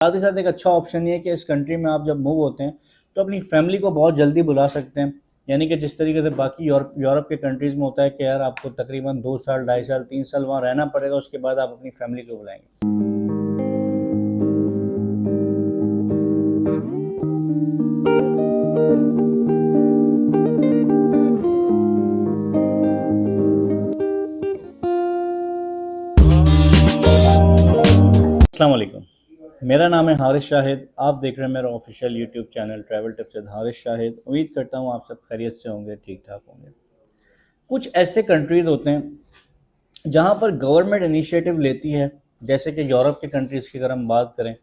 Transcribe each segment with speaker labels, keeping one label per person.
Speaker 1: साथ ही साथ एक अच्छा ऑप्शन ये है कि इस कंट्री में आप जब मूव होते हैं तो अपनी फैमिली को बहुत जल्दी बुला सकते हैं। यानी कि जिस तरीके से बाकी यूरोप यूरोप के कंट्रीज़ में होता है कि यार आपको तकरीबन 2 साल, ढाई साल, 3 साल वहाँ रहना पड़ेगा, उसके बाद आप अपनी फैमिली को बुलाएँगे। अस्सलाम वालेकुम। मेरा नाम है हारिस शाहिद। आप देख रहे हैं मेरा official YouTube channel travel tips with Haris Shahid. उम्मीद करता हूँ आप सब खैरियत से होंगे, ठीक ठाक होंगे। कुछ ऐसे कंट्रीज़ होते हैं जहाँ पर गवर्नमेंट इनिशिएटिव लेती है, जैसे कि यूरोप के कंट्रीज़ की अगर हम बात करें।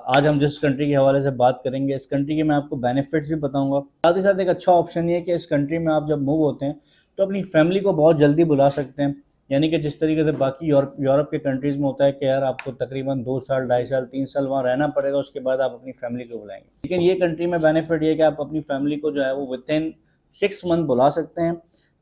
Speaker 1: आज हम जिस कंट्री के हवाले से बात करेंगे, इस कंट्री के मैं आपको बेनिफिट्स भी बताऊंगा। साथ ही साथ एक अच्छा ऑप्शन ये है कि इस कंट्री में आप जब मूव होते हैं तो अपनी फैमिली को बहुत जल्दी बुला सकते हैं। यानी कि जिस तरीके से बाकी यूरोप के कंट्रीज़ में होता है कि यार आपको तकरीबन 2 साल, ढाई साल, 3 साल वहाँ रहना पड़ेगा, उसके बाद आप अपनी फैमिली को बुलाएंगे। लेकिन ये कंट्री में बेनिफिट ये है कि आप अपनी फैमिली को जो है वो विदिन 6 मंथ बुला सकते हैं।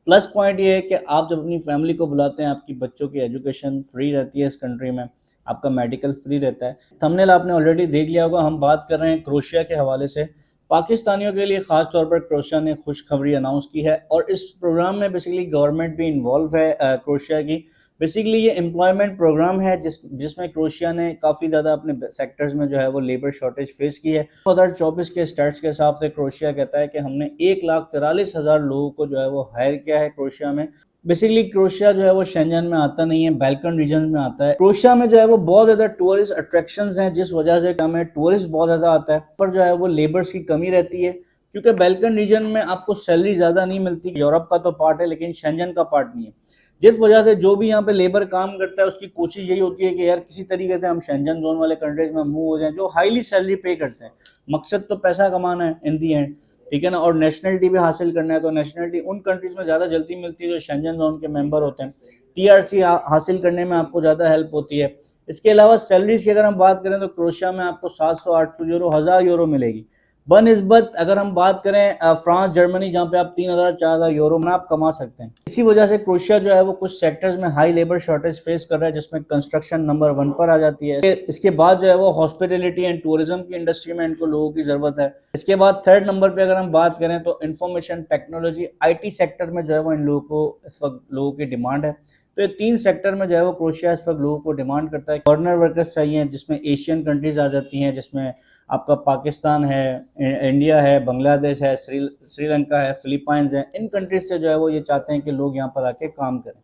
Speaker 1: प्लस पॉइंट ये है कि आप जब अपनी फैमिली को बुलाते हैं, आपकी बच्चों की एजुकेशन फ्री रहती है इस कंट्री में, आपका मेडिकल फ्री रहता है। थंबनेल आपने ऑलरेडी देख लिया होगा, हम बात कर रहे हैं क्रोशिया के हवाले से। पाकिस्तानियों के लिए ख़ास तौर पर क्रोशिया ने खुशखबरी अनाउंस की है और इस प्रोग्राम में बेसिकली गवर्नमेंट भी इन्वॉल्व है क्रोशिया की। बेसिकली ये एम्प्लॉयमेंट प्रोग्राम है जिसमें क्रोशिया ने काफ़ी ज़्यादा अपने सेक्टर्स में जो है वो लेबर शॉर्टेज फेस की है। 2024 के स्टैट्स के हिसाब से क्रोशिया कहता है कि हमने 1,43,000 लोगों को जो है वो हायर किया है क्रोशिया में। बेसिकली क्रोशिया जो है वो शेंजन में आता नहीं है, बैल्कन रीजन में आता है। क्रोशिया में जो है वो बहुत ज़्यादा टूरिस्ट अट्रैक्शंस हैं, जिस वजह से हमें टूरिस्ट बहुत ज़्यादा आता है। पर जो है वो लेबर्स की कमी रहती है, क्योंकि बैल्कन रीजन में आपको सैलरी ज़्यादा नहीं मिलती। यूरोप का तो पार्ट है लेकिन शेंजन का पार्ट नहीं है, जिस वजह से जो भी यहाँ पे लेबर काम करता है उसकी कोशिश यही होती है कि यार किसी तरीके से हम शेंजन जोन वाले कंट्रीज में मूव हो जाएं जो हाईली सैलरी पे करते हैं। मकसद तो पैसा कमाना है इन दी एंड, ठीक है ना, और नेशनलिटी भी हासिल करना है। तो नेशनलिटी उन कंट्रीज में ज़्यादा जल्दी मिलती है जो शेंजन जोन के मेंबर होते हैं। टीआरसी हासिल करने में आपको ज़्यादा हेल्प होती है। इसके अलावा सैलरीज की अगर हम बात करें तो क्रोशिया में आपको 700-800 यूरो, 1000 यूरो मिलेगी बनिस्बत। अगर हम बात करें फ्रांस, जर्मनी, जहाँ पे आप 3,000-4,000 यूरो में आप कमा सकते हैं। इसी वजह से क्रोशिया जो है वो कुछ सेक्टर्स में हाई लेबर शॉर्टेज फेस कर रहा है, जिसमें कंस्ट्रक्शन नंबर 1 पर आ जाती है। इसके बाद जो है वो हॉस्पिटलिटी एंड टूरिज्म की इंडस्ट्री में इनको लोगों की ज़रूरत है। इसके बाद थर्ड नंबर पर अगर हम बात करें तो इंफॉर्मेशन टेक्नोलॉजी, IT सेक्टर में जो है वो इन लोगों को इस वक्त लोगों की डिमांड है। तो ये 3 सेक्टर में जो है वो क्रोशिया इस वक्त लोगों को डिमांड करता है। फॉरेनर वर्कर्स चाहिए, जिसमें एशियन कंट्रीज आ जाती हैं, जिसमें आपका पाकिस्तान है, इंडिया है, बांग्लादेश है, श्रीलंका है, फिलीपाइंस है। इन कंट्रीज से जो है वो ये चाहते हैं कि लोग यहाँ पर आके काम करें।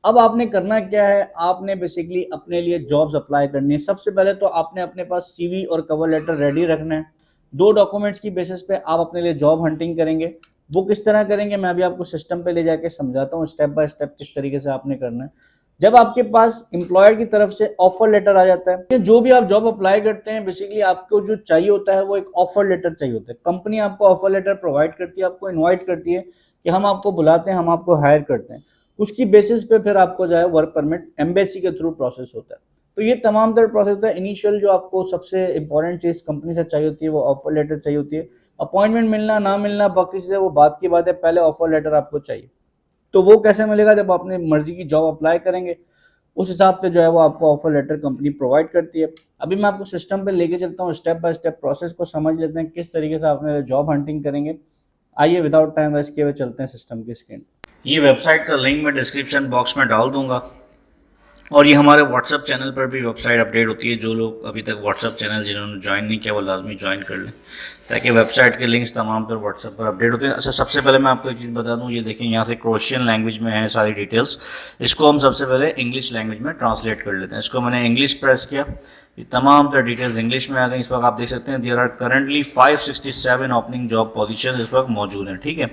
Speaker 1: अब आपने करना क्या है, आपने बेसिकली अपने लिए जॉब्स अप्लाई करनी है। सबसे पहले तो आपने अपने पास CV और कवर लेटर रेडी रखना है। 2 डॉक्यूमेंट्स की बेसिस पे आप अपने लिए जॉब हंटिंग करेंगे। वो किस तरह करेंगे मैं अभी आपको सिस्टम पे ले जाके समझाता हूँ स्टेप बाय स्टेप किस तरीके से आपने करना है। जब आपके पास एम्प्लॉयर की तरफ से ऑफर लेटर आ जाता है, जो भी आप जॉब अप्लाई करते हैं बेसिकली आपको जो चाहिए होता है वो एक ऑफर लेटर चाहिए होता है। कंपनी आपको ऑफर लेटर प्रोवाइड करती है, आपको इनवाइट करती है कि हम आपको बुलाते हैं, हम आपको हायर करते हैं। उसकी बेसिस पे फिर आपको जो है वर्क परमिट एम्बेसी के थ्रू प्रोसेस होता है। तो ये तमाम तरह प्रोसेस होता है। इनिशियल जो आपको सबसे इंपॉर्टेंट चीज़ कंपनी से चाहिए होती है वो ऑफर लेटर चाहिए होती है। अपॉइंटमेंट मिलना ना मिलना बाकी चीज़ें वो बात की बात है, पहले ऑफर लेटर आपको चाहिए। तो वो कैसे मिलेगा, जब अपनी मर्जी की जॉब अप्लाई करेंगे उस हिसाब से जो है वो आपको ऑफर लेटर कंपनी प्रोवाइड करती है। अभी मैं आपको सिस्टम पे लेके चलता हूँ, स्टेप बाय स्टेप प्रोसेस को समझ लेते हैं किस तरीके से आपने जॉब हंटिंग करेंगे। आइए विदाउट टाइम वेस्ट किए हुए चलते हैं सिस्टम की स्क्रीन। ये वेबसाइट का लिंक मैं डिस्क्रिप्शन बॉक्स में डाल दूंगा और ये हमारे व्हाट्सअप चैनल पर भी वेबसाइट अपडेट होती है। जो लोग अभी तक व्हाट्सअप चैनल जिन्होंने ज्वाइन नहीं किया वो लाजमी ज्वाइन कर लें, ताकि वेबसाइट के लिंक्स तमाम पर व्हाट्सएप पर अपडेट होते हैं। अच्छा, सबसे पहले मैं आपको एक चीज़ बता दूं, ये देखें यहाँ से क्रोशियन लैंग्वेज में है सारी डिटेल्स। इसको हम सबसे पहले इंग्लिश लैंग्वेज में ट्रांसलेट कर लेते हैं। इसको मैंने इंग्लिश प्रेस किया, ये तमाम तरह डिटेल्स इंग्लिश में आ गई। इस वक्त आप देख सकते हैं there are currently 567 opening job position इस वक्त मौजूद हैं। ठीक है,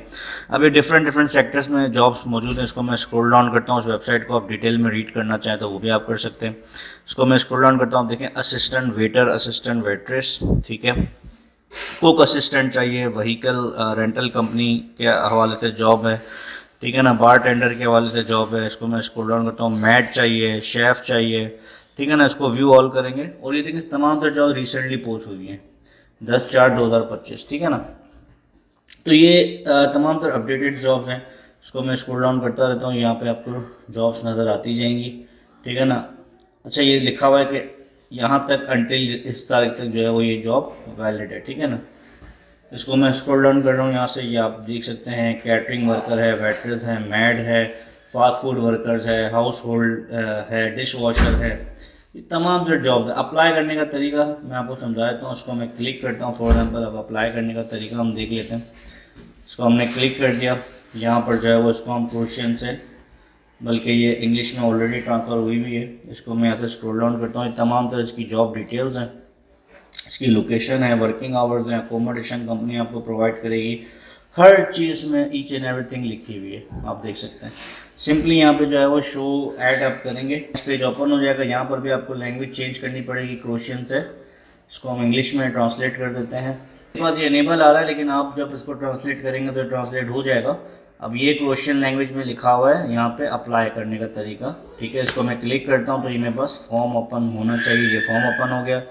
Speaker 1: अब ये डिफरेंट सेक्टर्स में जॉब्स मौजूद हैं। इसको मैं स्क्रॉल डाउन करता हूँ, उस वेबसाइट को आप डिटेल में रीड करना चाहें तो वो भी आप कर सकते हैं। इसको मैं स्क्रॉल डाउन करता हूँ, देखें असिस्टेंट वेटर, असिस्टेंट वेट्रेस, ठीक है, कुक असिस्टेंट चाहिए, व्हीकल रेंटल कंपनी के हवाले से जॉब है, ठीक है ना, बार टेंडर के हवाले से जॉब है। इसको मैं स्क्रॉल डाउन करता हूँ, मैट चाहिए, शेफ़ चाहिए, ठीक है ना। इसको व्यू ऑल करेंगे और ये देखिए तमाम तरह जॉब रिसेंटली पोस्ट हुई हैं 10/4/2025, ठीक है ना। तो ये तमाम तरह अपडेटेड जॉब्स हैं। इसको मैं स्क्रॉल डाउन करता रहता हूँ, यहाँ पे आपको जॉब्स नज़र आती जाएंगी, ठीक है ना। अच्छा, ये लिखा हुआ है कि यहाँ तक अनटिल इस तारीख तक जो है वो ये जॉब वैलिड है, ठीक है ना। इसको मैं स्क्रॉल डाउन कर रहा हूँ यहाँ से, ये आप देख सकते हैं कैटरिंग वर्कर है, वेटर्स है, मैड है, फास्ट फूड वर्कर्स है, हाउस होल्ड है, डिश वॉशर है, ये तमाम जो जॉब्स है। अप्लाई करने का तरीका मैं आपको समझा देता हूँ। उसको मैं क्लिक करता हूँ। फॉर एग्जाम्पल अब अप्लाई करने का तरीका हम देख लेते हैं। इसको हमने क्लिक कर दिया। यहाँ पर जो है वो इसको हम क्वेश्चन से, बल्कि ये इंग्लिश में ऑलरेडी ट्रांसफ़र हुई है। इसको मैं यहाँ से स्क्रॉल डाउन करता हूँ। ये तमाम तरह की जॉब डिटेल्स हैं, इसकी लोकेशन है, वर्किंग आवर्स हैं, अकोमोडेशन कंपनी आपको प्रोवाइड करेगी, हर चीज़ में ईच एंड एवरीथिंग लिखी हुई है, आप देख सकते हैं। सिंपली यहाँ पे जो है वो शो ऐड आप करेंगे, पेज ओपन हो जाएगा। यहाँ पर भी आपको लैंग्वेज चेंज करनी पड़ेगी क्रोशियन से। इसको हम इंग्लिश में ट्रांसलेट कर देते हैं। इसके बाद ये इनेबल आ रहा है, लेकिन आप जब इसको ट्रांसलेट करेंगे तो ट्रांसलेट हो जाएगा। अब ये क्रोशियन लैंग्वेज में लिखा हुआ है यहाँ पे अप्लाई करने का तरीका, ठीक है। इसको मैं क्लिक करता हूँ तो ये मेरे पास फॉर्म ओपन होना चाहिए। ये फॉर्म ओपन हो गया।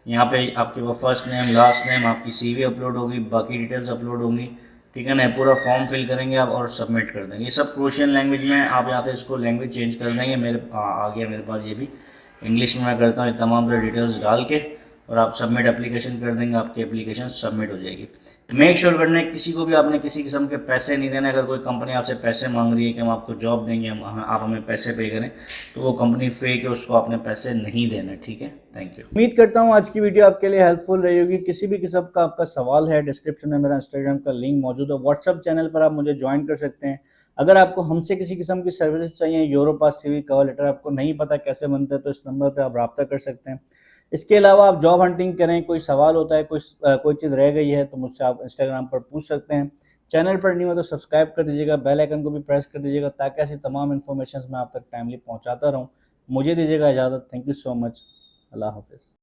Speaker 1: यहाँ पे आपके वो फर्स्ट नेम, लास्ट नेम, आपकी सीवी अपलोड होगी, बाकी डिटेल्स अपलोड होंगी, ठीक है ना। पूरा फॉर्म फिल करेंगे आप और सबमिट कर देंगे। ये सब क्रोशियन लैंग्वेज में। आप यहाँ से इसको लैंग्वेज चेंज कर देंगे। मेरे आ गया मेरे पास ये भी इंग्लिश में। मैं करता हूँ ये तमाम डिटेल्स डाल के, और आप सबमिट एप्लीकेशन कर देंगे, आपकी एप्लीकेशन सबमिट हो जाएगी। मेक श्योर करना है किसी को भी आपने किसी किस्म के पैसे नहीं देने। अगर कोई कंपनी आपसे पैसे मांग रही है कि हम आपको जॉब देंगे, आप हमें पैसे पे करें, तो वो कंपनी फेक है, उसको आपने पैसे नहीं देने, ठीक है। Thank you. उम्मीद करता हूँ आज की वीडियो आपके लिए हेल्पफुल रही होगी। किसी भी किस्म का आपका सवाल है, डिस्क्रिप्शन में मेरा इंस्टाग्राम का लिंक मौजूद है। व्हाट्सअप चैनल पर आप मुझे ज्वाइन कर सकते हैं। अगर आपको हमसे किसी किस्म की सर्विसेज चाहिए, यूरोपास सीवी कवर लेटर आपको नहीं पता कैसे बनता है, तो इस नंबर पर आप रब्ता कर सकते हैं। इसके अलावा आप जॉब हंटिंग करें, कोई सवाल होता है, कोई चीज़ रह गई है, तो मुझसे आप इंस्टाग्राम पर पूछ सकते हैं। चैनल पर नहीं हो तो सब्सक्राइब कर दीजिएगा, बेल आइकन को भी प्रेस कर दीजिएगा, ताकि ऐसी तमाम इन्फॉर्मेशन मैं आप तक टाइमली पहुंचाता रहूं। मुझे दीजिएगा इजाज़त। Thank you so much. अल्लाह हाफिज़।